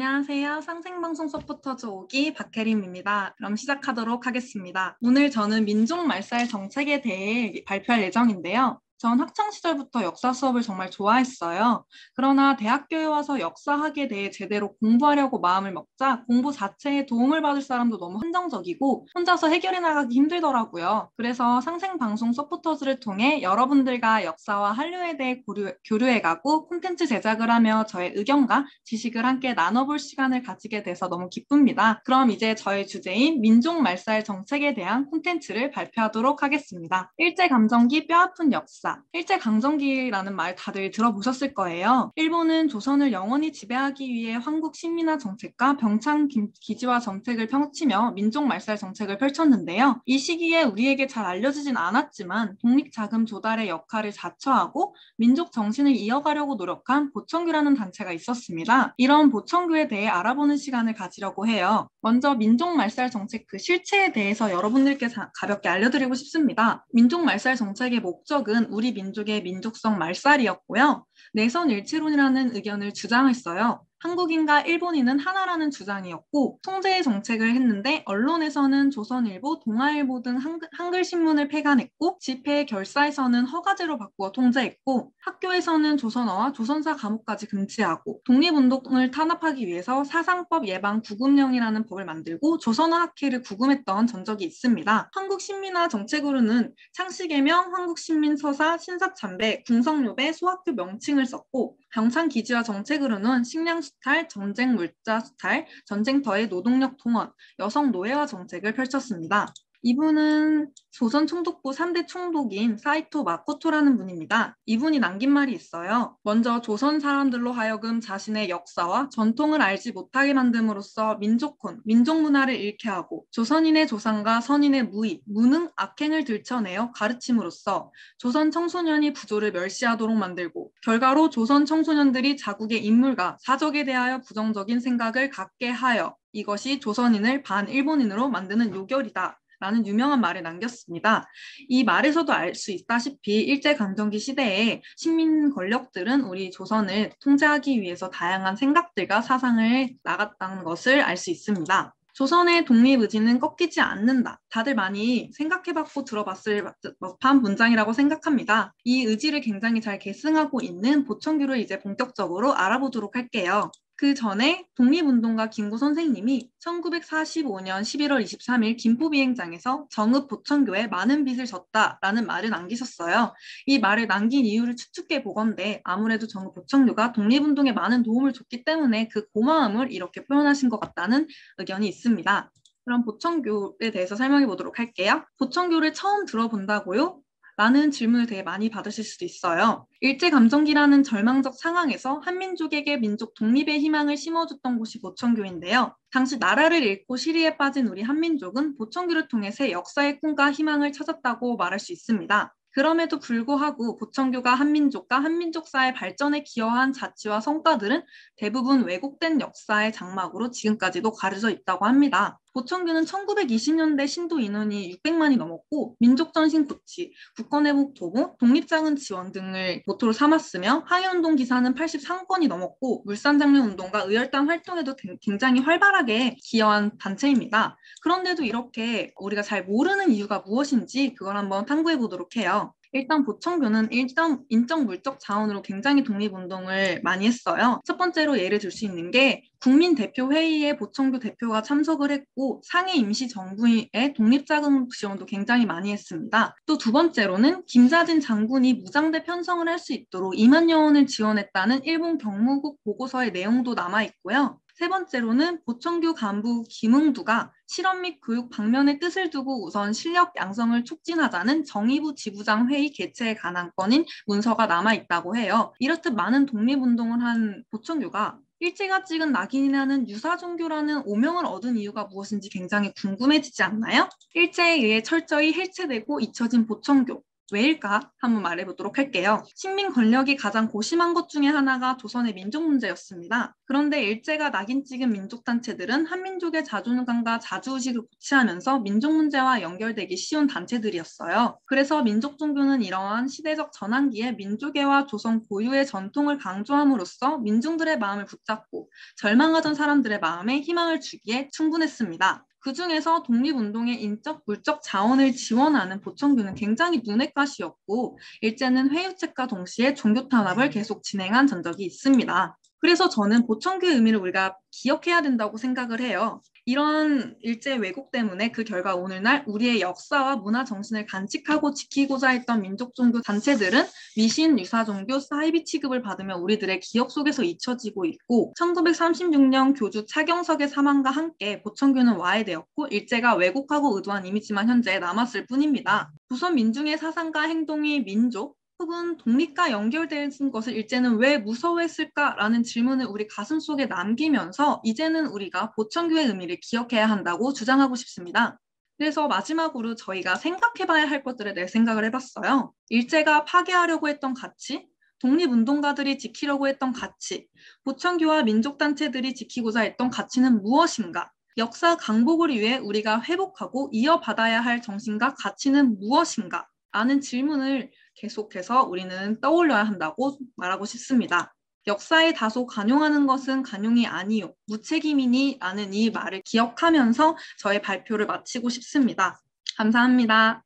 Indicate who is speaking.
Speaker 1: 안녕하세요. 상생방송 서포터즈 5기 박혜림입니다. 그럼 시작하도록 하겠습니다. 오늘 저는 민족말살 정책에 대해 발표할 예정인데요. 전 학창시절부터 역사 수업을 정말 좋아했어요. 그러나 대학교에 와서 역사학에 대해 제대로 공부하려고 마음을 먹자 공부 자체에 도움을 받을 사람도 너무 한정적이고 혼자서 해결해 나가기 힘들더라고요. 그래서 상생방송 서포터즈를 통해 여러분들과 역사와 한류에 대해 교류해가고 콘텐츠 제작을 하며 저의 의견과 지식을 함께 나눠볼 시간을 가지게 돼서 너무 기쁩니다. 그럼 이제 저의 주제인 민족말살 정책에 대한 콘텐츠를 발표하도록 하겠습니다. 일제감정기 뼈아픈 역사. 일제강점기라는 말 다들 들어보셨을 거예요. 일본은 조선을 영원히 지배하기 위해 황국 식민화 정책과 병창 기지화 정책을 펼치며 민족말살 정책을 펼쳤는데요. 이 시기에 우리에게 잘 알려지진 않았지만 독립자금 조달의 역할을 자처하고 민족 정신을 이어가려고 노력한 보청규라는 단체가 있었습니다. 이런 보청규에 대해 알아보는 시간을 가지려고 해요. 먼저 민족말살 정책 그 실체에 대해서 여러분들께 가볍게 알려드리고 싶습니다. 민족말살 정책의 목적은 우리 민족의 민족성 말살이었고요. 내선 일치론이라는 의견을 주장했어요. 한국인과 일본인은 하나라는 주장이었고 통제의 정책을 했는데 언론에서는 조선일보, 동아일보 등 한글 신문을 폐간했고 집회, 결사에서는 허가제로 바꾸어 통제했고 학교에서는 조선어와 조선사 과목까지 금지하고 독립운동을 탄압하기 위해서 사상법 예방 구금령이라는 법을 만들고 조선어 학회를 구금했던 전적이 있습니다. 한국신민화 정책으로는 창씨개명, 한국신민서사, 신사참배, 궁성요배, 소학교 명칭을 썼고 병창기지화 정책으로는 식량수탈, 전쟁물자 수탈, 전쟁터의 노동력 동원, 여성 노예화 정책을 펼쳤습니다. 이분은 조선 총독부 3대 총독인 사이토 마코토라는 분입니다. 이분이 남긴 말이 있어요. 먼저 조선 사람들로 하여금 자신의 역사와 전통을 알지 못하게 만듦으로써 민족혼, 민족문화를 잃게 하고 조선인의 조상과 선인의 무의, 무능, 악행을 들춰내어 가르침으로써 조선 청소년이 부조를 멸시하도록 만들고 결과로 조선 청소년들이 자국의 인물과 사적에 대하여 부정적인 생각을 갖게 하여 이것이 조선인을 반일본인으로 만드는 요결이다. 라는 유명한 말을 남겼습니다. 이 말에서도 알 수 있다시피 일제강점기 시대에 식민 권력들은 우리 조선을 통제하기 위해서 다양한 생각들과 사상을 나갔다는 것을 알 수 있습니다. 조선의 독립의지는 꺾이지 않는다. 다들 많이 생각해봤고 들어봤을 법한 문장이라고 생각합니다. 이 의지를 굉장히 잘 계승하고 있는 보청규를 이제 본격적으로 알아보도록 할게요. 그 전에 독립운동가 김구 선생님이 1945년 11월 23일 김포비행장에서 정읍 보청교에 많은 빚을 졌다라는 말을 남기셨어요. 이 말을 남긴 이유를 추측해 보건대 아무래도 정읍 보청교가 독립운동에 많은 도움을 줬기 때문에 그 고마움을 이렇게 표현하신 것 같다는 의견이 있습니다. 그럼 보청교에 대해서 설명해 보도록 할게요. 보청교를 처음 들어본다고요? 라는 질문을 되게 많이 받으실 수도 있어요. 일제감정기라는 절망적 상황에서 한민족에게 민족 독립의 희망을 심어줬던 곳이 보청교인데요. 당시 나라를 잃고 시리에 빠진 우리 한민족은 보청교를 통해 새 역사의 꿈과 희망을 찾았다고 말할 수 있습니다. 그럼에도 불구하고 보청교가 한민족과 한민족사의 발전에 기여한 자치와 성과들은 대부분 왜곡된 역사의 장막으로 지금까지도 가려져 있다고 합니다. 보청교는 1920년대 신도 인원이 600만이 넘었고 민족전신 고치, 국권회복 도모, 독립자금 지원 등을 모토로 삼았으며 항해운동 기사는 83건이 넘었고 물산장려운동과 의열단 활동에도 굉장히 활발하게 기여한 단체입니다. 그런데도 이렇게 우리가 잘 모르는 이유가 무엇인지 그걸 한번 탐구해 보도록 해요. 일단 보청교는 인적 물적 자원으로 굉장히 독립운동을 많이 했어요. 첫 번째로 예를 들 수 있는 게 국민대표회의에 보청교 대표가 참석을 했고 상해 임시정부의 독립자금 지원도 굉장히 많이 했습니다. 또 두 번째로는 김자진 장군이 무장대 편성을 할 수 있도록 2만여 원을 지원했다는 일본 경무국 보고서의 내용도 남아있고요. 세 번째로는 보청교 간부 김응두가 실험 및 교육 방면의 뜻을 두고 우선 실력 양성을 촉진하자는 정의부 지부장 회의 개최에 관한 건인 문서가 남아있다고 해요. 이렇듯 많은 독립운동을 한 보청교가 일제가 찍은 낙인이라는 유사종교라는 오명을 얻은 이유가 무엇인지 굉장히 궁금해지지 않나요? 일제에 의해 철저히 해체되고 잊혀진 보청교. 왜일까? 한번 말해보도록 할게요. 식민 권력이 가장 고심한 것 중에 하나가 조선의 민족 문제였습니다. 그런데 일제가 낙인 찍은 민족단체들은 한민족의 자존감과 자주의식을 고취하면서 민족 문제와 연결되기 쉬운 단체들이었어요. 그래서 민족 종교는 이러한 시대적 전환기에 민족애와 조선 고유의 전통을 강조함으로써 민중들의 마음을 붙잡고 절망하던 사람들의 마음에 희망을 주기에 충분했습니다. 그 중에서 독립운동의 인적, 물적 자원을 지원하는 보청교는 굉장히 눈엣 가시였고 일제는 회유책과 동시에 종교 탄압을 계속 진행한 전적이 있습니다. 그래서 저는 보청교의 의미를 우리가 기억해야 된다고 생각을 해요. 이런 일제 왜곡 때문에 그 결과 오늘날 우리의 역사와 문화 정신을 간직하고 지키고자 했던 민족 종교 단체들은 미신, 유사 종교, 사이비 취급을 받으며 우리들의 기억 속에서 잊혀지고 있고 1936년 교주 차경석의 사망과 함께 보청교는 와해되었고 일제가 왜곡하고 의도한 이미지만 현재 남았을 뿐입니다. 조선 민중의 사상과 행동이 민족, 혹은 독립과 연결된 것을 일제는 왜 무서워했을까라는 질문을 우리 가슴속에 남기면서 이제는 우리가 보청교의 의미를 기억해야 한다고 주장하고 싶습니다. 그래서 마지막으로 저희가 생각해봐야 할 것들에 대해 생각을 해봤어요. 일제가 파괴하려고 했던 가치, 독립운동가들이 지키려고 했던 가치, 보청교와 민족단체들이 지키고자 했던 가치는 무엇인가? 역사 강복을 위해 우리가 회복하고 이어받아야 할 정신과 가치는 무엇인가? 라는 질문을 계속해서 우리는 떠올려야 한다고 말하고 싶습니다. 역사에 다소 간용하는 것은 간용이 아니요, 무책임이니 라는 이 말을 기억하면서 저의 발표를 마치고 싶습니다. 감사합니다.